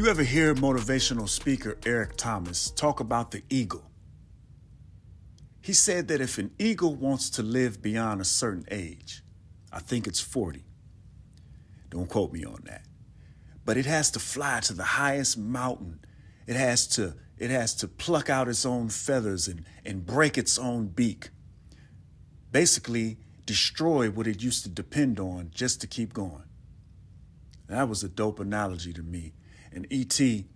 You ever hear motivational speaker Eric Thomas talk about the eagle? He said that if an eagle wants to live beyond a certain age, I think it's 40. Don't quote me on that. But it has to fly to the highest mountain. It has to pluck out its own feathers and break its own beak. Basically, destroy what it used to depend on just to keep going. That was a dope analogy to me. And E.T.,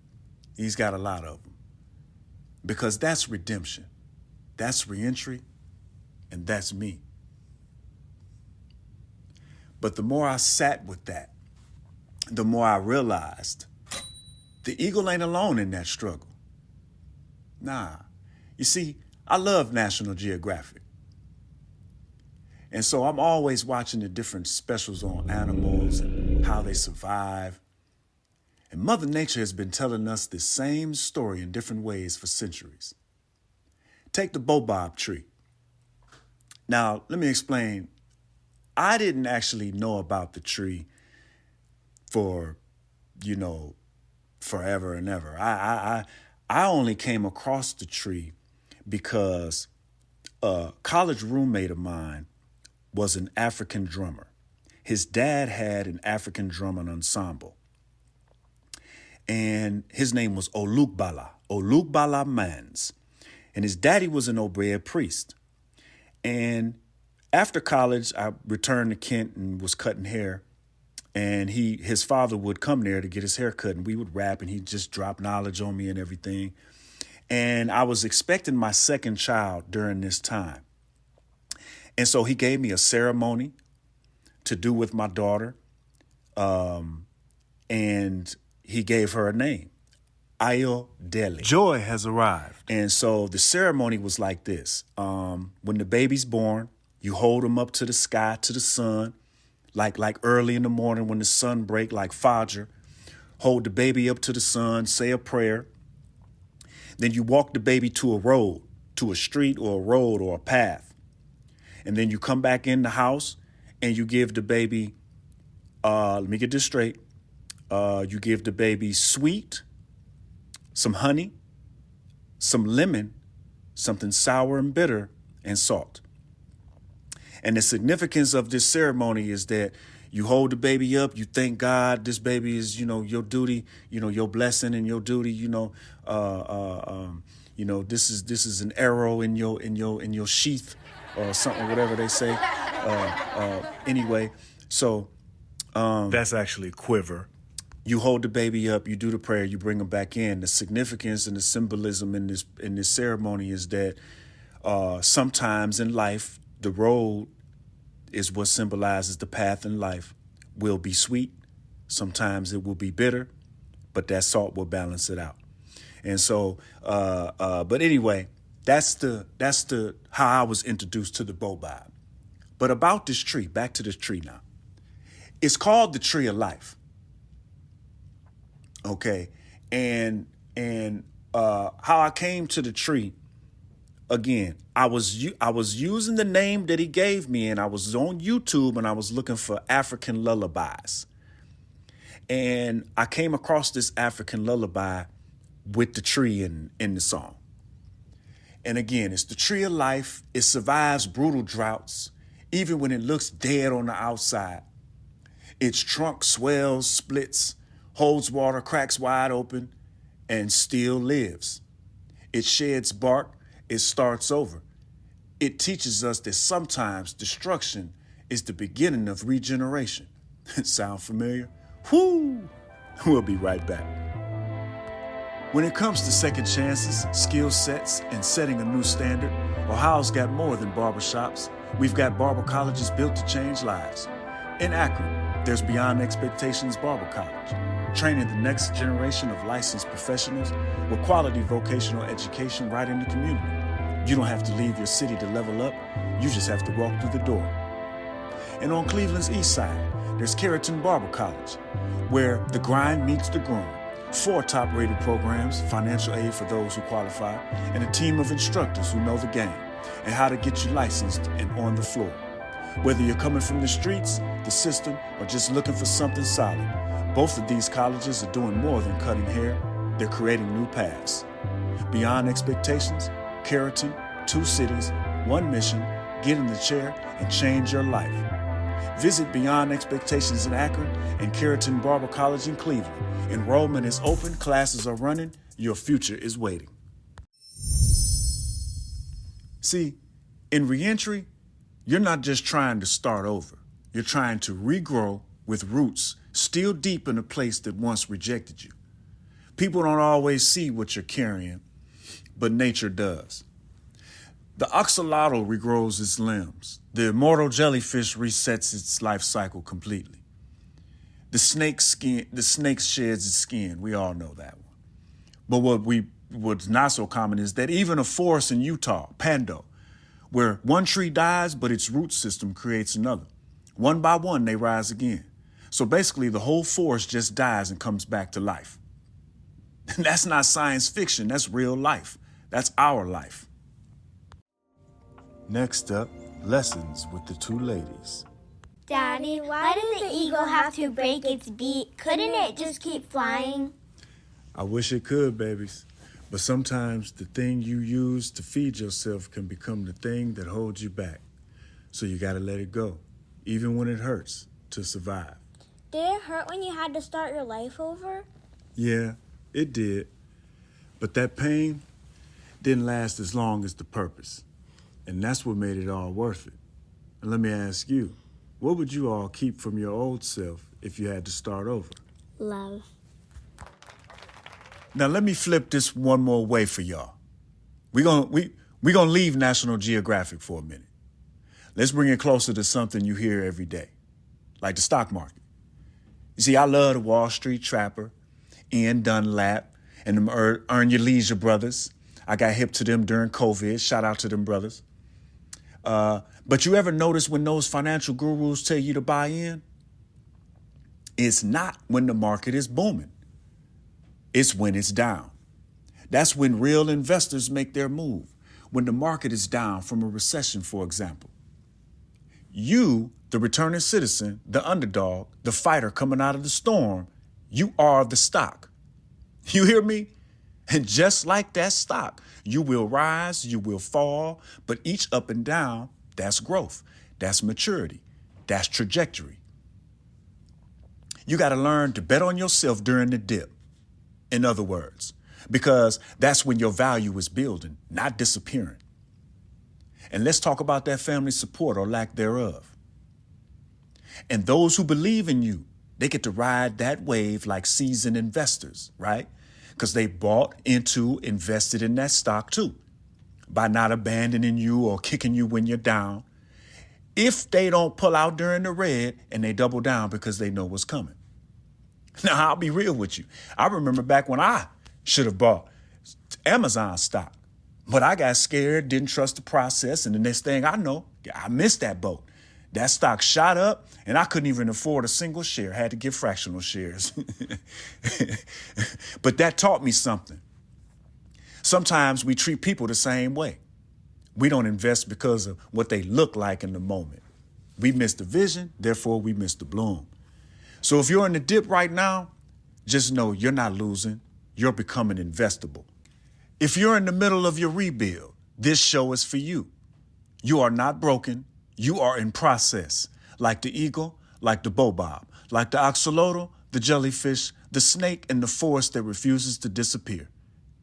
he's got a lot of them. Because that's redemption. That's reentry. And that's me. But the more I sat with that, the more I realized the eagle ain't alone in that struggle. Nah. You see, I love National Geographic. And so I'm always watching the different specials on animals and how they survive. And Mother Nature has been telling us the same story in different ways for centuries. Take the Baobab tree. Now, let me explain. I didn't actually know about the tree for, forever and ever. I only came across the tree because a college roommate of mine was an African drummer. His dad had an African drumming ensemble. And his name was Olugbala Mans. And his daddy was an Obeah priest. And after college, I returned to Kent and was cutting hair. And his father would come there to get his hair cut, and we would rap, and he'd just drop knowledge on me and everything. And I was expecting my second child during this time. And so he gave me a ceremony to do with my daughter. And he gave her a name, Ayodele. Joy has arrived. And so the ceremony was like this. When the baby's born, you hold him up to the sky, to the sun, like early in the morning when the sun break, like Fajr. Hold the baby up to the sun, say a prayer. Then you walk the baby to a road, to a street or a road or a path. And then you come back in the house and you give the baby, let me get this straight. You give the baby sweet, some honey, some lemon, something sour and bitter, and salt. And the significance of this ceremony is that you hold the baby up, you thank God, this baby is, your duty, your blessing and your duty, this is an arrow in your sheath or something, whatever they say. Anyway, so that's actually quiver. You hold the baby up, you do the prayer, you bring him back in. The significance and the symbolism in this ceremony is that sometimes in life, the road is what symbolizes the path in life will be sweet. Sometimes it will be bitter, but that salt will balance it out. And so, but anyway, that's how I was introduced to the Baobab. But about this tree, back to this tree now. It's called the tree of life. Okay. And how I came to the tree, again, I was using the name that he gave me, and I was on YouTube and I was looking for African lullabies. And I came across this African lullaby with the tree in the song. And again, it's the tree of life. It survives brutal droughts, even when it looks dead on the outside. Its trunk swells, splits, holds water, cracks wide open, and still lives. It sheds bark. It starts over. It teaches us that sometimes destruction is the beginning of regeneration. Sound familiar? Whoo! We'll be right back. When it comes to second chances, skill sets, and setting a new standard, Ohio's got more than barbershops. We've got barber colleges built to change lives. In Akron, there's Beyond Expectations Barber College, training the next generation of licensed professionals with quality vocational education right in the community. You don't have to leave your city to level up. You just have to walk through the door. And on Cleveland's east side, there's Carrollton Barber College, where the grind meets the groom. 4 top-rated programs, financial aid for those who qualify, and a team of instructors who know the game and how to get you licensed and on the floor. Whether you're coming from the streets, the system, or just looking for something solid, Both of these colleges are doing more than cutting hair. They're creating new paths. Beyond expectations, Keratin, 2 cities, 1 mission, get in the chair and change your life. Visit Beyond Expectations in Akron and Keratin Barber College in Cleveland. Enrollment is open, classes are running, your future is waiting. See, in reentry, you're not just trying to start over. You're trying to regrow with roots still deep in a place that once rejected you. People don't always see what you're carrying, but nature does. The axolotl regrows its limbs. The immortal jellyfish resets its life cycle completely. The snake sheds its skin. We all know that one. But what's not so common is that even a forest in Utah, Pando, where one tree dies, but its root system creates another. One by one, they rise again. So basically, the whole forest just dies and comes back to life. That's not science fiction. That's real life. That's our life. Next up, lessons with the 2 ladies. Daddy, why did the eagle have to break its beak? Couldn't it just keep flying? I wish it could, babies. But sometimes the thing you use to feed yourself can become the thing that holds you back. So you gotta let it go, even when it hurts, to survive. Did it hurt when you had to start your life over? Yeah, it did. But that pain didn't last as long as the purpose. And that's what made it all worth it. And let me ask you, what would you all keep from your old self if you had to start over? Love. Now let me flip this one more way for y'all. We're gonna leave National Geographic for a minute. Let's bring it closer to something you hear every day, like the stock market. You see, I love the Wall Street Trapper, Ian Dunlap, and them Earn Your Leisure brothers. I got hip to them during COVID. Shout out to them brothers. But you ever notice when those financial gurus tell you to buy in? It's not when the market is booming. It's when it's down. That's when real investors make their move. When the market is down from a recession, for example. You, the returning citizen, the underdog, the fighter coming out of the storm, you are the stock. You hear me? And just like that stock, you will rise, you will fall, but each up and down, that's growth, that's maturity, that's trajectory. You got to learn to bet on yourself during the dip. In other words, because that's when your value is building, not disappearing. And let's talk about that family support or lack thereof. And those who believe in you, they get to ride that wave like seasoned investors, right? Because they bought into, invested in that stock too, by not abandoning you or kicking you when you're down. If they don't pull out during the red and they double down because they know what's coming. Now, I'll be real with you. I remember back when I should have bought Amazon stock, but I got scared, didn't trust the process, and the next thing I know, I missed that boat. That stock shot up, and I couldn't even afford a single share. Had to get fractional shares. But that taught me something. Sometimes we treat people the same way. We don't invest because of what they look like in the moment. We miss the vision, therefore we miss the bloom. So if you're in the dip right now, just know you're not losing. You're becoming investable. If you're in the middle of your rebuild, this show is for you. You are not broken. You are in process, like the eagle, like the Baobab, like the axolotl, the jellyfish, the snake, and the forest that refuses to disappear.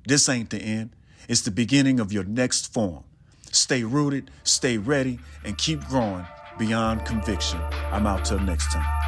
This ain't the end. It's the beginning of your next form. Stay rooted, stay ready, and keep growing beyond conviction. I'm out till next time.